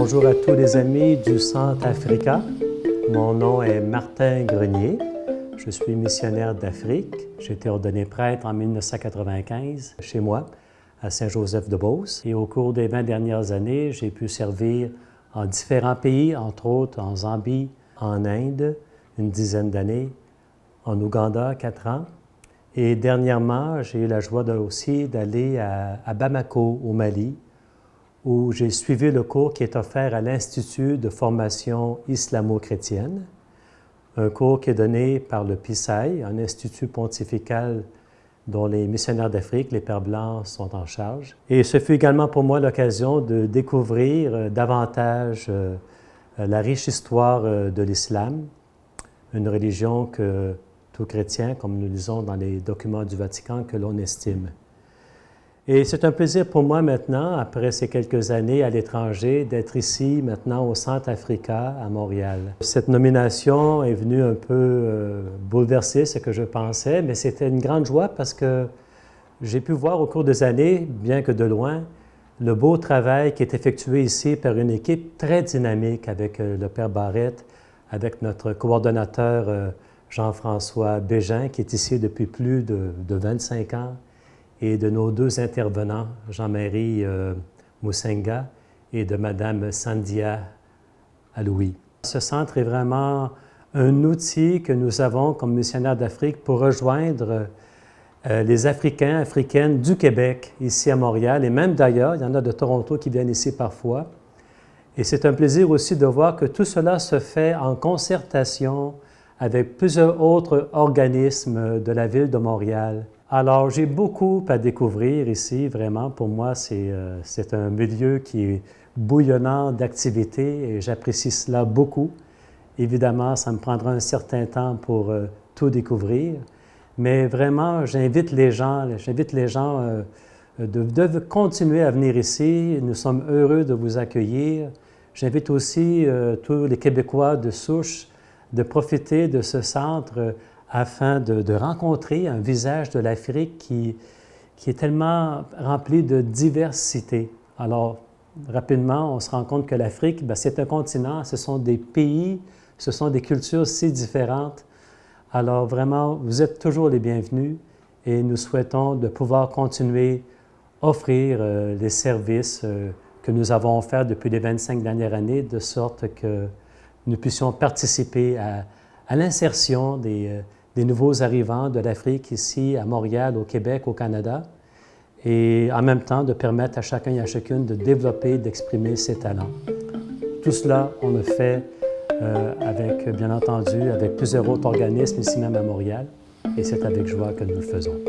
Bonjour à tous les amis du Centre Africa. Mon nom est Martin Grenier. Je suis missionnaire d'Afrique. J'ai été ordonné prêtre en 1995 chez moi, à Saint-Joseph-de-Beauce. Et au cours des 20 dernières années, j'ai pu servir en différents pays, entre autres en Zambie, en Inde, une dizaine d'années, en Ouganda, 4 ans. Et dernièrement, j'ai eu la joie aussi d'aller à Bamako, au Mali, où j'ai suivi le cours qui est offert à l'Institut de formation islamo-chrétienne, un cours qui est donné par le PISAI, un institut pontifical dont les missionnaires d'Afrique, les Pères Blancs, sont en charge. Et ce fut également pour moi l'occasion de découvrir davantage la riche histoire de l'islam, une religion que tout chrétien, comme nous lisons dans les documents du Vatican, que l'on estime. Et c'est un plaisir pour moi maintenant, après ces quelques années à l'étranger, d'être ici maintenant au Centre Africa à Montréal. Cette nomination est venue un peu bouleverser ce que je pensais, mais c'était une grande joie parce que j'ai pu voir au cours des années, bien que de loin, le beau travail qui est effectué ici par une équipe très dynamique avec le Père Barrette, avec notre coordonnateur Jean-François Bégin, qui est ici depuis plus de 25 ans, et de nos deux intervenants, Jean-Marie Moussenga et de Mme Sandia Aloui. Ce centre est vraiment un outil que nous avons comme missionnaires d'Afrique pour rejoindre les Africains, Africaines du Québec, ici à Montréal, et même d'ailleurs, il y en a de Toronto qui viennent ici parfois. Et c'est un plaisir aussi de voir que tout cela se fait en concertation avec plusieurs autres organismes de la ville de Montréal. Alors, j'ai beaucoup à découvrir ici, vraiment. Pour moi, c'est un milieu qui est bouillonnant d'activités et j'apprécie cela beaucoup. Évidemment, ça me prendra un certain temps pour tout découvrir, mais vraiment, j'invite les gens de continuer à venir ici. Nous sommes heureux de vous accueillir. J'invite aussi tous les Québécois de souche de profiter de ce centre afin de rencontrer un visage de l'Afrique qui est tellement rempli de diversité. Alors, rapidement, on se rend compte que l'Afrique, c'est un continent, ce sont des pays, ce sont des cultures si différentes. Alors, vraiment, vous êtes toujours les bienvenus et nous souhaitons de pouvoir continuer à offrir les services que nous avons offerts depuis les 25 dernières années, de sorte que nous puissions participer à l'insertion des nouveaux arrivants de l'Afrique ici à Montréal, au Québec, au Canada, et en même temps de permettre à chacun et à chacune de développer, d'exprimer ses talents. Tout cela, on le fait bien entendu, avec plusieurs autres organismes ici même à Montréal, et c'est avec joie que nous le faisons.